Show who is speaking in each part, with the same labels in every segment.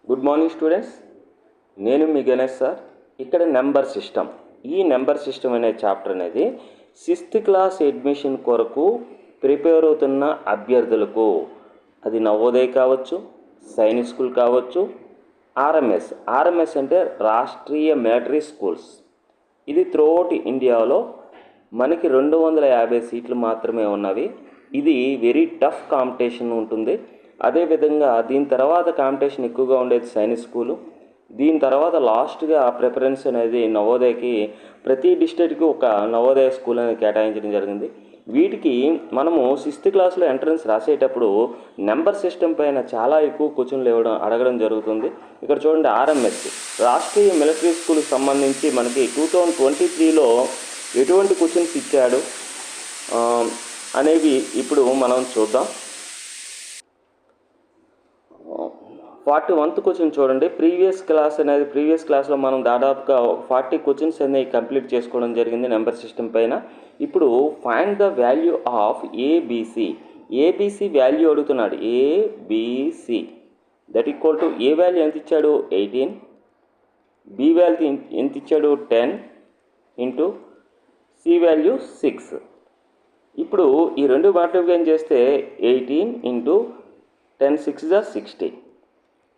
Speaker 1: Good morning students. నేను మీ Ganesh sir. ఇక్కడ number system, ఈ నెంబర్ సిస్టమ్ అనే చాప్టర్ అనేది 6th క్లాస్ అడ్మిషన్ కొరకు ప్రిపేర్ అవుతున్న అభ్యర్థులకు, అది నవోదయ కావచ్చు, సైనిక్ స్కూల్ కావచ్చు, ఆర్ఎంఎస్ అంటే రాష్ట్రీయ మిలిటరీ స్కూల్స్. ఇది త్రూఅవుట్ ఇండియాలో మనకి 250 సీట్లు మాత్రమే ఉన్నవి. ఇది వెరీ టఫ్ కాంపిటీషన్ ఉంటుంది. అదేవిధంగా దీని తర్వాత కాంపిటీషన్ ఎక్కువగా ఉండేది సైనిక్ స్కూలు. దీని తర్వాత లాస్ట్గా ప్రిఫరెన్స్ అనేది నవోదయకి, ప్రతి డిస్ట్రిక్ట్కి ఒక నవోదయ స్కూల్ అనేది కేటాయించడం జరిగింది. వీటికి మనము 6th క్లాస్లో ఎంట్రన్స్ రాసేటప్పుడు నెంబర్ సిస్టమ్ పైన చాలా ఎక్కువ క్వశ్చన్లు అడగడం జరుగుతుంది. ఇక్కడ చూడండి, ఆర్ఎంఎస్ రాష్ట్రీయ మిలిటరీ స్కూల్కి సంబంధించి మనకి 2023లో ఎటువంటి క్వశ్చన్స్ ఇచ్చాడు అనేవి ఇప్పుడు మనం చూద్దాం. 41th క్వశ్చన్ చూడండి. ప్రీవియస్ క్లాస్లో మనం దాదాపుగా 40 క్వశ్చన్స్ అనేవి కంప్లీట్ చేసుకోవడం జరిగింది నెంబర్ సిస్టమ్ పైన. ఇప్పుడు find the value of ABC value అడుగుతున్నాడు. ABC that equal to A value ఎంత ఇచ్చాడు 18, బి వాల్యూ ఎంత ఇచ్చాడు 10 ఇంటూ సి వాల్యూ 6. ఇప్పుడు ఈ రెండు మల్టిప్లై చేస్తే 18 ఇంటూ 10 6 = 60.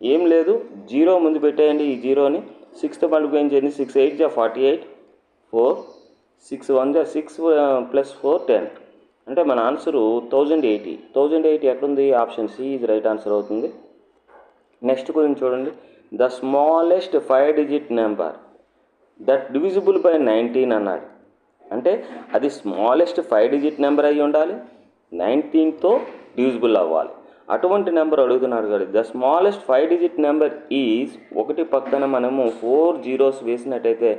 Speaker 1: ఏం లేదు, 0 ముందు పెట్టేయండి. ఈ 0ని 6తో మల్టిప్లై చేయండి. 6 8 = 48, 4 6 1 = 6 + 4 10. అంటే మన ఆన్సరు 1080 ఎక్కడుంది? ఆప్షన్ సి ఇది రైట్ ఆన్సర్ అవుతుంది. నెక్స్ట్ గురించి చూడండి. The smallest 5 digit number that divisible by 19 అన్నాడు. అంటే అది స్మాలెస్ట్ 5 డిజిట్ నెంబర్ అయి ఉండాలి, 19తో డివిజిబుల్ అవ్వాలి. అటువంటి నెంబర్ అడుగుతున్నాడు కదా. The smallest 5 digit number is, ఒకటి పక్కన మనము 4 zeros వేసినట్టయితే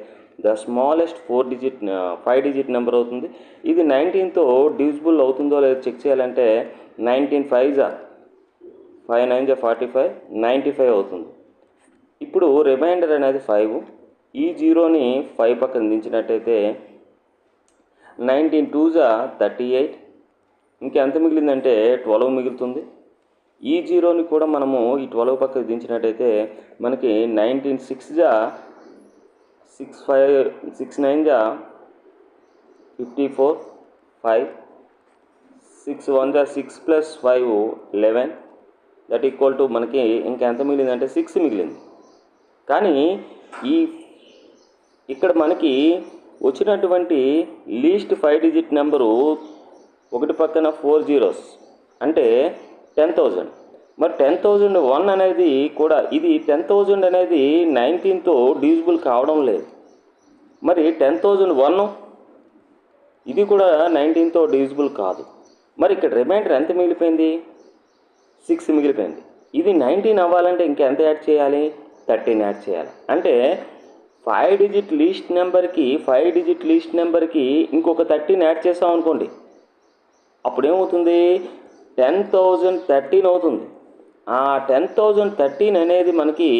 Speaker 1: ద స్మాలెస్ట్ 5 డిజిట్ నెంబర్ అవుతుంది. ఇది 19తో డివిజిబుల్ అవుతుందో లేదో చెక్ చేయాలంటే 19 5 9 = 45, 95 అవుతుంది. ఇప్పుడు రిమైండర్ అనేది 5. ఈ 0ని 5 పక్కన దించినట్టయితే 19 2 = 38. ఇంకెంత మిగిలిందంటే 12 మిగులుతుంది. ఈ 0ని కూడా మనము ఈ 12 పక్కన దించినట్టయితే మనకి 19 6 = 6 9 = 54, 5 6 1 = 6 + 5 11 దట్ ఈక్వల్ టు మనకి ఇంకెంత మిగిలిందంటే 6 మిగిలింది. కానీ ఇక్కడ మనకి వచ్చినటువంటి లీస్ట్ 5 డిజిట్ నెంబరు ఒకటి పక్కన 4 zeros అంటే 10,000. మరి 10,001 అనేది కూడా, ఇది 10,000 అనేది 19తో డివిజిబుల్ కావడం లేదు. మరి 10,001 ఇది కూడా 19తో డివిజిబుల్ కాదు. మరి ఇక్కడ రిమైండర్ ఎంత మిగిలిపోయింది? 6 మిగిలిపోయింది. ఇది 19 అవ్వాలంటే ఇంకెంత యాడ్ చేయాలి? 13 యాడ్ చేయాలి. అంటే 5 డిజిట్ లీస్ట్ నెంబర్కి ఇంకొక 13 యాడ్ చేస్తాం అనుకోండి, అప్పుడు ఏమవుతుంది? 10,013 అవుతుంది. ఆ 10,013 అనేది మనకి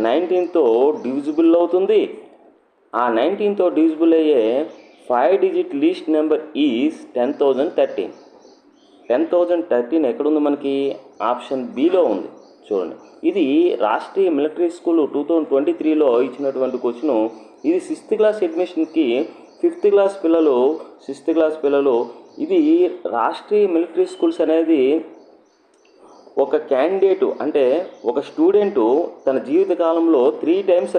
Speaker 1: 19తో డివిజిబుల్ అవుతుంది. ఆ 19తో డివిజిబుల్ అయ్యే 5 డిజిట్ లీస్ట్ నెంబర్ ఈజ్ 10,013. 10,013 ఎక్కడుంది మనకి? ఆప్షన్ బిలో ఉంది. చూడండి, ఇది రాష్ట్రీయ మిలిటరీ స్కూల్ 2023లో ఇచ్చినటువంటి క్వశ్చను. ఇది 6th క్లాస్ అడ్మిషన్కి 6th క్లాస్ పిల్లలు ఇది రాష్ట్రీయ మిలిటరీ స్కూల్స్ అనేది ఒక క్యాండిడేటు, అంటే ఒక స్టూడెంటు తన జీవితకాలంలో 3 times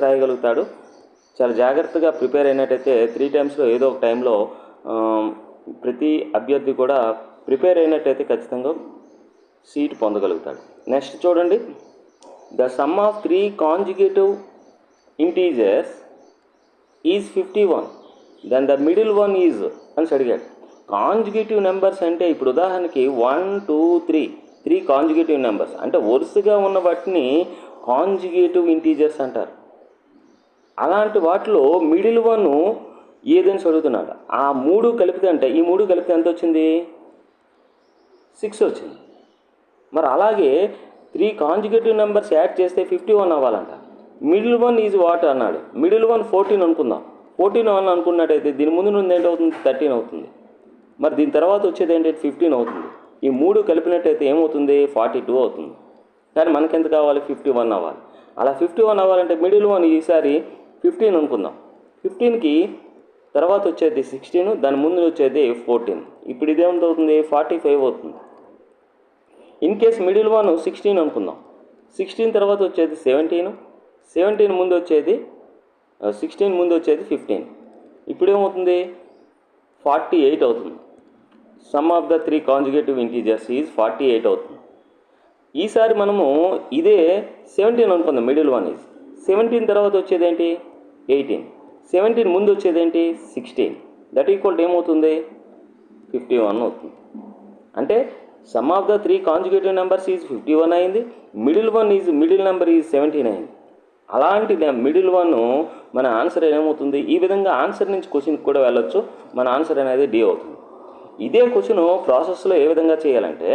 Speaker 1: రాయగలుగుతాడు. చాలా జాగ్రత్తగా ప్రిపేర్ అయినట్టయితే 3 timesలో ఏదో ఒక టైంలో ప్రతి అభ్యర్థి కూడా ప్రిపేర్ అయినట్టయితే ఖచ్చితంగా సీట్ పొందగలుగుతాడు. నెక్స్ట్ చూడండి. The sum of 3 conjugative integers is 51, then the middle one is అని అడిగాడు. కాంజుగేటివ్ నెంబర్స్ అంటే ఇప్పుడు ఉదాహరణకి 1 2 3 కాంజుగేటివ్ నెంబర్స్ అంటే వరుసగా ఉన్న వాటిని కాంజుగేటివ్ ఇంటీజర్స్ అంటారు. అలాంటి వాటిలో మిడిల్ వన్ ఏదని అడుగుతున్నాడు. ఆ 3 కలిపితే, అంటే ఈ 3 కలిపితే ఎంత వచ్చింది? 6 వచ్చింది. మరి అలాగే 3 కాంజుగేటివ్ నెంబర్స్ యాడ్ చేస్తే 51 అవ్వాలంట. మిడిల్ వన్ ఈజ్ వాట్ అన్నాడు. మిడిల్ వన్ 14 అనుకుందాం. 14 అనుకున్నట్టయితే దీని ముందు నుండి ఏంటవుతుంది? 13 అవుతుంది. మరి దీని తర్వాత వచ్చేది ఏంటంటే 15 అవుతుంది. ఈ 3 కలిపినట్టయితే ఏమవుతుంది? 42 అవుతుంది. కానీ మనకి ఎంత కావాలి, 51 అవ్వాలి. అలా 51 అవ్వాలంటే మిడిల్ వన్ ఈసారి 15 అనుకుందాం. 15కి తర్వాత వచ్చేది 16, దాని ముందు వచ్చేది 14. ఇప్పుడు ఇదేమంత అవుతుంది, 45 అవుతుంది. ఇన్ కేస్ మిడిల్ వన్ 16 అనుకుందాం. 16 తర్వాత వచ్చేది 17, 17 ముందు వచ్చేది 16 ముందు వచ్చేది 15. ఇప్పుడు ఏమవుతుంది, 48 అవుతుంది. Some of the 3 conjugative integers is 48 అవుతుంది. ఈసారి మనము ఇదే 17 అనుకుందాం, మిడిల్ వన్ ఈజ్ 17 తర్వాత వచ్చేది ఏంటి, 18, 17 ముందు వచ్చేది ఏంటి, 16. దట్ ఈక్వల్ ఏమవుతుంది, 51 అవుతుంది. అంటే some of the 3 conjugative numbers is 51 అయింది, మిడిల్ నెంబర్ ఈజ్ 17 అయింది. అలాంటి మిడిల్ వన్ మన ఆన్సర్ ఏమవుతుంది, ఈ విధంగా ఆన్సర్ నుంచి క్వశ్చన్కి కూడా వెళ్ళొచ్చు. మన ఆన్సర్ అనేది డి అవుతుంది. ఇదే క్వశ్చన్ ప్రాసెస్లో ఏ విధంగా చేయాలంటే,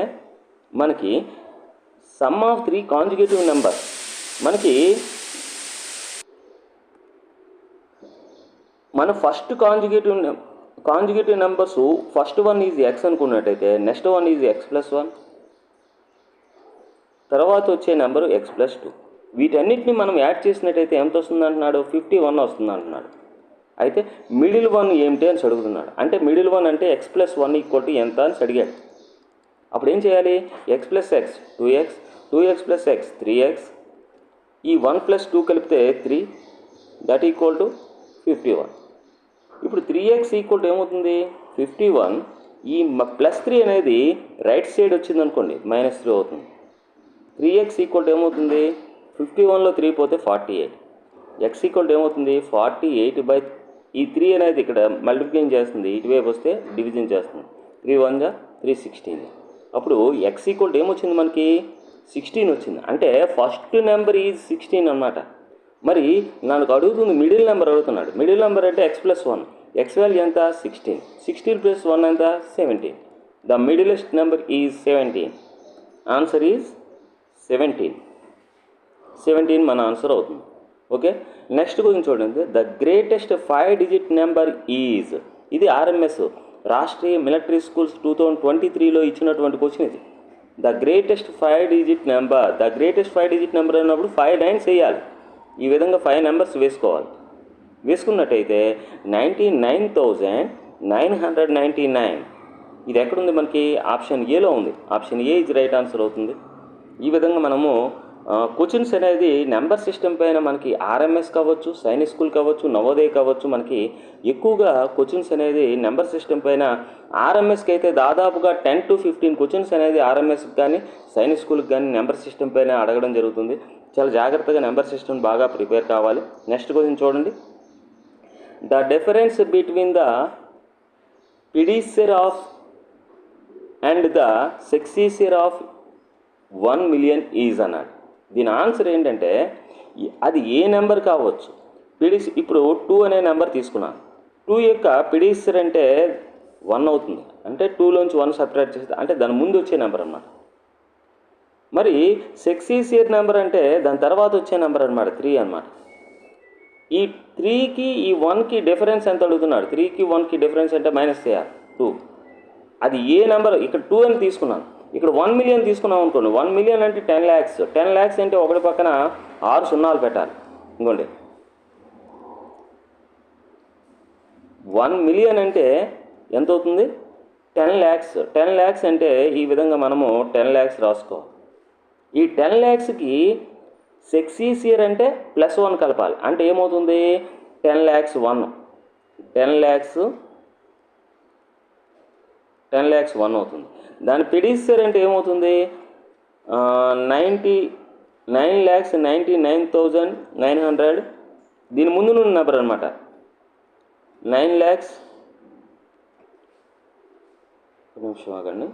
Speaker 1: మనకి సమ్ ఆఫ్ 3 కాంజుగేటివ్ నెంబర్, మనకి మన first conjugative numbers first one is X అనుకున్నట్టయితే నెక్స్ట్ వన్ ఈజ్ x+1, తర్వాత వచ్చే నెంబరు x+2. వీటన్నిటిని మనం యాడ్ చేసినట్టయితే ఎంత వస్తుంది అంటున్నాడు, 51 వస్తుంది అంటున్నాడు. అయితే మిడిల్ వన్ ఏమిటి అని అడుగుతున్నాడు. అంటే మిడిల్ వన్ అంటే x+1 = ఎంత అని అడిగాడు. అప్పుడు ఏం చేయాలి, x+x 2x, 2x + x 3x, ఈ 1 + 2 కలిపితే 3, దట్ ఈక్వల్ టు 51. ఇప్పుడు 3x ఈక్వల్ టు ఏమవుతుంది, 51. ఈ +3 అనేది రైట్ సైడ్ వచ్చింది అనుకోండి, -3 అవుతుంది. 3x ఈక్వల్ టు ఏమవుతుంది, 51లో 3 పోతే 48. x ఈక్వల్ టు ఏమవుతుంది, 48 ఈ 3 అనేది ఇక్కడ మల్టిప్లికేషన్ చేస్తుంది, ఇటువైపు వస్తే డివిజన్ చేస్తుంది. 3 1 = 316. అప్పుడు x ఈక్వల్ టు ఏమొచ్చింది, మనకి 16 వచ్చింది. అంటే ఫస్ట్ నెంబర్ ఈజ్ 16 అన్నమాట. మరి నాకు అడుగుతుంది మిడిల్ నెంబర్ అడుగుతున్నాడు. మిడిల్ నెంబర్ అంటే x+1, x వాల్యూ ఎంత, 16, 16 + 1 ఎంత, 17. The middlest number is 17. Answer is 17 మన ఆన్సర్ అవుతుంది. ఓకే, నెక్స్ట్ క్వశ్చన్ చూడండి. The greatest 5 digit number is, ఇది ఆర్ఎంఎస్ రాష్ట్రీయ మిలిటరీ స్కూల్స్ 2023లో ఇచ్చినటువంటి క్వశ్చన్ ఇది. ద గ్రేటెస్ట్ 5 డిజిట్ నెంబర్ అన్నప్పుడు 5 9s వేయాలి. ఈ విధంగా 5 నెంబర్స్ వేసుకోవాలి. వేసుకున్నట్టయితే 99,999. ఇది ఎక్కడుంది, మనకి ఆప్షన్ ఏలో ఉంది. ఆప్షన్ ఏ ఇది రైట్ ఆన్సర్ అవుతుంది. ఈ విధంగా మనము క్వశ్చన్స్ అనేది నెంబర్ సిస్టమ్ పైన మనకి ఆర్ఎంఎస్ కావచ్చు, సైనిక్ స్కూల్ కావచ్చు, నవోదయ కావచ్చు, మనకి ఎక్కువగా క్వశ్చన్స్ అనేది నెంబర్ సిస్టమ్ పైన ఆర్ఎంఎస్కి అయితే దాదాపుగా 10 to 15 క్వశ్చన్స్ అనేది ఆర్ఎంఎస్కి కానీ సైనిక్ స్కూల్కి కానీ నెంబర్ సిస్టమ్ పైన అడగడం జరుగుతుంది. చాలా జాగ్రత్తగా నెంబర్ సిస్టమ్ బాగా ప్రిపేర్ కావాలి. నెక్స్ట్ క్వశ్చన్ చూడండి. The difference between the predecessor of and the successor of 1 million is అన్నాడు. దీని ఆన్సర్ ఏంటంటే, అది ఏ నెంబర్ కావచ్చు. ఇప్పుడు 2 అనే నెంబర్ తీసుకున్నాను. 2 యొక్క పిడిసెర్ అంటే 1 అవుతుంది. అంటే 2లోంచి 1 సపరేట్ చేస్తే అంటే దాని ముందు వచ్చే నెంబర్ అన్నమాట. మరి సక్సీసర్ నెంబర్ అంటే దాని తర్వాత వచ్చే నెంబర్ అన్నమాట, 3 అన్నమాట. ఈ 3కి ఈ 1కి డిఫరెన్స్ ఎంత అడుగుతున్నాడు. 3కి 1కి డిఫరెన్స్ అంటే -2. అది ఏ నెంబర్, ఇక్కడ 2 అని తీసుకున్నాను. ఇక్కడ 1 million తీసుకున్నాం అనుకోండి. 1 million అంటే 10 lakhs. 10 lakhs అంటే ఒకటి పక్కన 6 సున్నాలు పెట్టాలి. ఇంకోండి, 1 million అంటే ఎంత అవుతుంది, 10 lakhs. 10 lakhs అంటే ఈ విధంగా మనము 10 lakhs రాసుకోవాలి. ఈ 10 lakhsకి సక్సీసర్ అంటే +1 కలపాలి. అంటే ఏమవుతుంది, 10 lakhs 1, 10 lakhs 1 అవుతుంది. దాని పిడిసెర్ అంటే ఏమవుతుంది, 9,99,900. దీని ముందు నుండి నెంబర్ అనమాట, 9 lakhs. ఒక నిమిషం ఆగండి.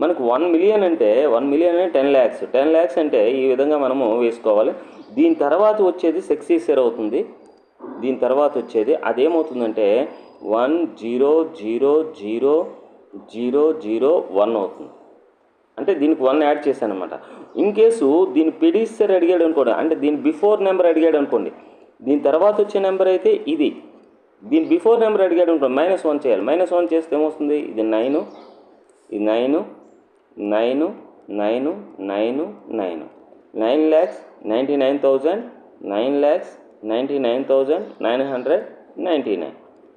Speaker 1: మనకు 1 million అంటే 10 lakhs. 10 lakhs అంటే ఈ విధంగా మనము వేసుకోవాలి. దీని తర్వాత వచ్చేది సక్సీసర్ అవుతుంది. దీని తర్వాత వచ్చేది అదేమవుతుందంటే 1,0,0,0,0,1 అవుతుంది. అంటే దీనికి 1 యాడ్ చేశాను అనమాట. ఇన్ కేసు దీని పిడిసెర్ అడిగాడు అనుకోండి, అంటే దీని బిఫోర్ నెంబర్ అడిగాడు అనుకోండి, దీని తర్వాత వచ్చే నెంబర్ అయితే ఇది దీని బిఫోర్ నెంబర్ అడిగాడు అనుకో -1 చేయాలి. -1 చేస్తే ఏమొస్తుంది? ఇది 9, ఇది 9, 9, 9, 9, 9, 9,99,000, 9,99,999.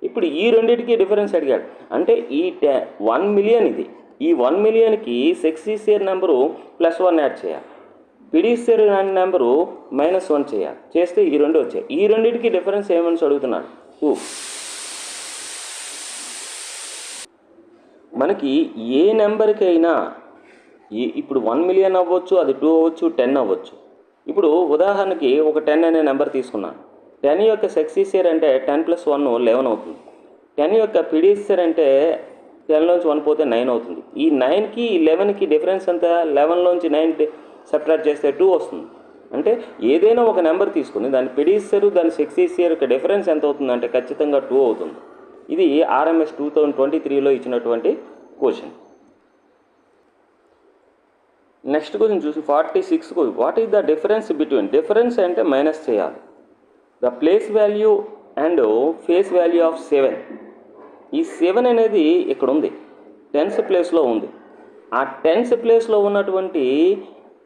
Speaker 1: ఇప్పుడు ఈ రెండింటికి డిఫరెన్స్ అడిగాడు. అంటే ఈ 1 మిలియన్ ఇది. ఈ 1 మిలియన్కి సక్సెసియర్ నెంబరు +1 యాడ్ చేయాలి. పిడిసియర్ నెంబరు -1 చేయాలి. చేస్తే ఈ రెండు వచ్చాయి. ఈ రెండింటికి డిఫరెన్స్ ఏమని అడుగుతున్నాడు? 2. మనకి ఏ నెంబర్కైనా ఇప్పుడు 1 మిలియన్ అవ్వచ్చు, అది 2 అవ్వచ్చు, 10 అవ్వచ్చు. ఇప్పుడు ఉదాహరణకి ఒక 10 అనే నెంబర్ తీసుకున్నాను. 10 యొక్క సక్సెసియర్ అంటే 10 + 1 11 అవుతుంది. 10 యొక్క పిడిసియర్ అంటే 10లోంచి 1 పోతే 9 అవుతుంది. ఈ 9కి 11కి డిఫరెన్స్ ఎంత? 11లోంచి 9 సబ్ట్రాక్ట్ చేస్తే 2 వస్తుంది. అంటే ఏదైనా ఒక నెంబర్ తీసుకుని దాని పిడిసియర్ దాని సక్సెసియర్ యొక్క డిఫరెన్స్ ఎంత అవుతుందంటే ఖచ్చితంగా 2 అవుతుంది. ఇది RMS 2023లో ఇచ్చినటువంటి క్వశ్చన్. నెక్స్ట్ క్వశ్చన్ చూసి 46. What is the difference between? Difference అంటే మైనస్ చేయాలి. The place value and face value of 7. ఈ 7 అనేది ఇక్కడ ఉంది, 10th ప్లేస్లో ఉంది. ఆ 10th ప్లేస్లో ఉన్నటువంటి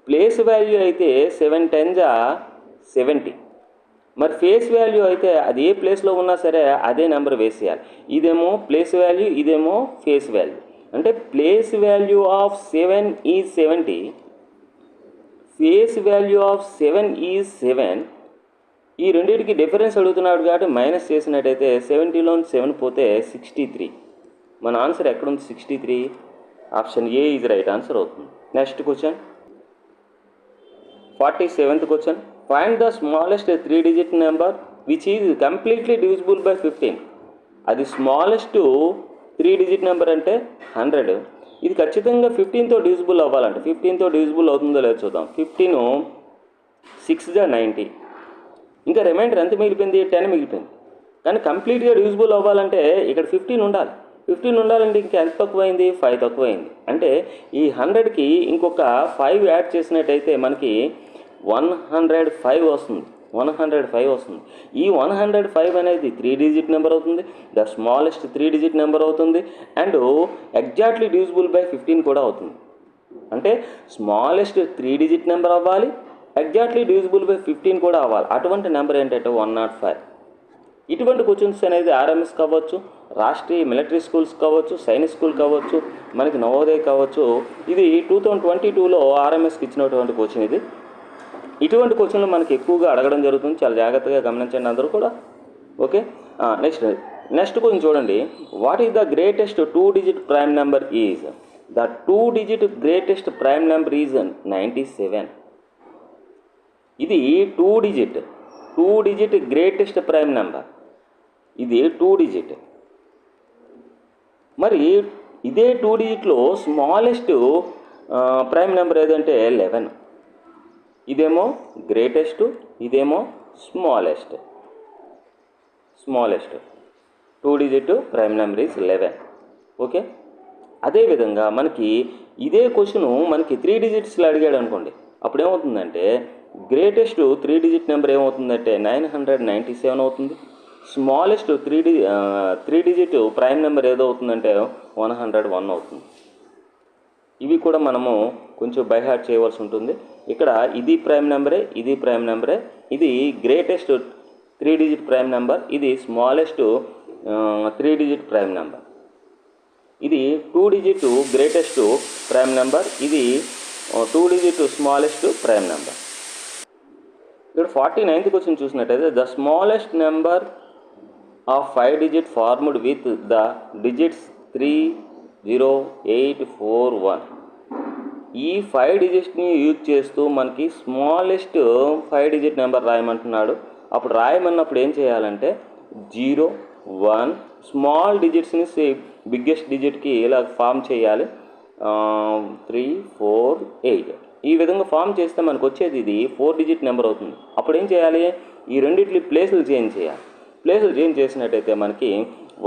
Speaker 1: ప్లేస్ వాల్యూ అయితే 7 10s 70. మరి ఫేస్ వాల్యూ అయితే అది ఏ ప్లేస్లో ఉన్నా సరే అదే నెంబర్ వేసేయాలి. ఇదేమో ప్లేస్ వాల్యూ, ఇదేమో ఫేస్ వాల్యూ. అంటే place value of 7 is 70, face value of 7 is 7. ఈ రెండింటికి డిఫరెన్స్ అడుగుతున్నాడు కాబట్టి మైనస్ చేసినట్టయితే 70లోంచి 7 పోతే 63. మన ఆన్సర్ ఎక్కడుంది? 63. Option A is right answer అవుతుంది. Next question 47th question. Find the smallest 3-digit number which is completely divisible by 15. అది స్మాలెస్ట్ 3-digit నెంబర్ అంటే 100. ఇది ఖచ్చితంగా 15తో డివిజిబుల్ అవ్వాలంటే 15తో డివిజిబుల్ అవుతుందో లేదో చూద్దాం. 15 6 90. ఇంకా రిమైండర్ ఎంత మిగిలిపోయింది? 10 మిగిలిపోయింది. కానీ కంప్లీట్గా డివిజిబుల్ అవ్వాలంటే ఇక్కడ 15 ఉండాలి. 15 ఉండాలంటే ఇంకా ఎంత తక్కువైంది? 5 తక్కువైంది. అంటే ఈ 100కి ఇంకొక 5 యాడ్ చేసినట్టయితే మనకి 105 వస్తుంది. 105 వస్తుంది. ఈ 105 అనేది 3-digit నెంబర్ అవుతుంది. ద స్మాలెస్ట్ 3-digit నెంబర్ అవుతుంది. అండ్ ఎగ్జాక్ట్లీ డివిజిబుల్ బై 15 కూడా అవుతుంది. అంటే స్మాలెస్ట్ 3-digit నెంబర్ అవ్వాలి, ఎగ్జాక్ట్లీ డివిజిబుల్ బై 15 కూడా అవ్వాలి. అటువంటి నెంబర్ ఏంటంటే 105. ఇటువంటి క్వశ్చన్స్ అనేది RMS కావచ్చు, రాష్ట్రీయ మిలిటరీ స్కూల్స్ కావచ్చు, సైనిక్ స్కూల్ కావచ్చు, మనకి నవోదయ కావచ్చు. ఇది 2022లో RMSకి ఇచ్చినటువంటి క్వశ్చన్ ఇది. ఇటువంటి క్వశ్చన్లు మనకి ఎక్కువగా అడగడం జరుగుతుంది. చాలా జాగ్రత్తగా గమనించండి అందరూ కూడా. ఓకే, నెక్స్ట్ క్వశ్చన్ చూడండి. What is the greatest 2-digit prime number is? The 2-digit greatest prime number is 97. ఇది 2-digit గ్రేటెస్ట్ ప్రైమ్ నెంబర్. ఇది 2-digit. మరి ఇదే 2-digitలో స్మాలెస్ట్ ప్రైమ్ నెంబర్ ఏదంటే 11. ఇదేమో గ్రేటెస్ట్, ఇదేమో smallest. 2-digit prime number is 11. Okay, అదేవిధంగా మనకి ఇదే క్వశ్చను మనకి 3 digitsలో అడిగాడు అనుకోండి. అప్పుడు ఏమవుతుందంటే గ్రేటెస్ట్ 3-digit నెంబర్ ఏమవుతుందంటే 997 అవుతుంది. స్మాలెస్ట్ 3-digit ప్రైమ్ నెంబర్ ఏదవుతుందంటే 101 అవుతుంది. ఇవి కూడా మనము కొంచెం బై హార్ట్ చేయవలసి ఉంటుంది. ఇక్కడ ఇది ప్రైమ్ నెంబరే, ఇది ప్రైమ్ నెంబరే. ఇది గ్రేటెస్ట్ 3-digit ప్రైమ్ నెంబర్, ఇది స్మాలెస్ట్ 3-digit ప్రైమ్ నెంబర్. ఇది 2-digit గ్రేటెస్ట్ ప్రైమ్ నెంబర్, ఇది 2-digit స్మాలెస్ట్ ప్రైమ్ నెంబర్. ఇక్కడ 49th క్వశ్చన్ చూసినట్టయితే the smallest number of 5-digit formed with the digits 30841. ఈ 5 digitsని యూజ్ చేస్తూ మనకి స్మాలెస్ట్ 5-digit నెంబర్ రాయమంటున్నాడు. అప్పుడు రాయమన్నప్పుడు ఏం చేయాలంటే 0 1 స్మాల్ డిజిట్స్ని బిగ్గెస్ట్ డిజిట్కి ఇలా ఫామ్ చేయాలి. 3 4 8 ఈ విధంగా ఫామ్ చేస్తే మనకు వచ్చేది ఇది 4-digit నెంబర్ అవుతుంది. అప్పుడు ఏం చేయాలి? ఈ రెండిట్లి ప్లేసులు చేంజ్ చేయాలి. ప్లేసులు చేంజ్ చేసినట్టయితే మనకి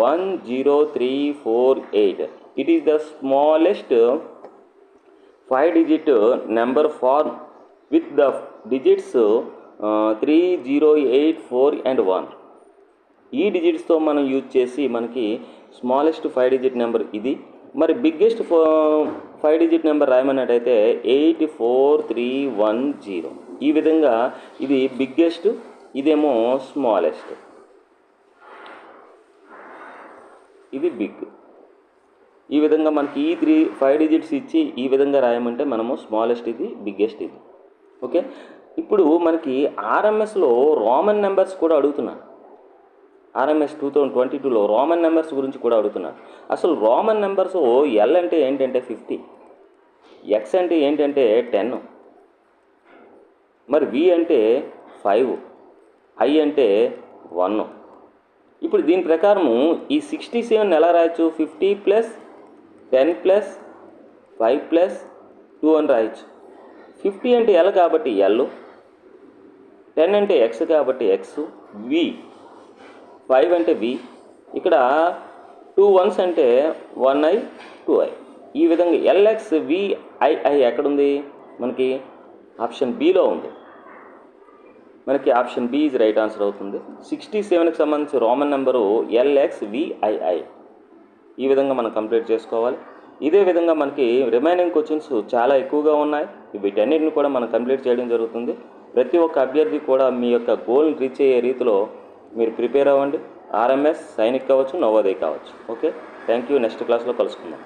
Speaker 1: 1 0 3 4 8. It is the smallest 5-digit number form with the digits 3 0 8 4 and 1. ఈ డిజిట్స్తో మనం యూజ్ చేసి మనకి స్మాలెస్ట్ 5 డిజిట్ నెంబర్ ఇది. మరి బిగ్గెస్ట్ 5 డిజిట్ నెంబర్ రాయమన్నట్టయితే 84310. ఈ విధంగా ఇది బిగ్గెస్ట్, ఇదేమో స్మాలెస్ట్, ఇది బిగ్. ఈ విధంగా మనకి ఈ 5 డిజిట్స్ ఇచ్చి ఈ విధంగా రాయమంటే మనము స్మాలెస్ట్ ఇది, బిగ్గెస్ట్ ఇది. ఓకే, ఇప్పుడు మనకి ఆర్ఎంఎస్లో రోమన్ నెంబర్స్ కూడా అడుగుతున్నాను. ఆర్ఎంఎస్ 2022లో రోమన్ నెంబర్స్ గురించి కూడా అడుగుతున్నాను. అసలు రోమన్ నెంబర్స్ ఎల్ అంటే ఏంటంటే 50, ఎక్స్ అంటే ఏంటంటే 10, మరి వి అంటే 5, ఐ అంటే 1. ఇప్పుడు దీని ప్రకారము ఈ 67 ఎలా రాయొచ్చు? 50 + 10 + 5 + 2 అని రాయొచ్చు. 50 అంటే ఎల్ కాబట్టి ఎల్, 10 అంటే ఎక్స్ కాబట్టి ఎక్స్, వి 5 అంటే వి, ఇక్కడ 2 1s అంటే 1i 2i. ఈ విధంగా ఎల్ఎక్స్ విఐఐ ఎక్కడుంది? మనకి ఆప్షన్ బిలో ఉంది. మనకి option B is right answer అవుతుంది. 67కి సంబంధించి రోమన్ నెంబరు ఎల్ఎక్స్ విఐఐ. ఈ విధంగా మనం కంప్లీట్ చేసుకోవాలి. ఇదే విధంగా మనకి రిమైనింగ్ క్వశ్చన్స్ చాలా ఎక్కువగా ఉన్నాయి. వీటన్నిటిని కూడా మనం కంప్లీట్ చేయడం జరుగుతుంది. ప్రతి ఒక్క అభ్యర్థి కూడా మీ యొక్క గోల్ని రీచ్ అయ్యే రీతిలో మీరు ప్రిపేర్ అవ్వండి. ఆర్ఎంఎస్, సైనిక్ కావచ్చు, నవోదయ కావచ్చు. Okay, thank you. నెక్స్ట్ క్లాస్లో కలుసుకుందాం.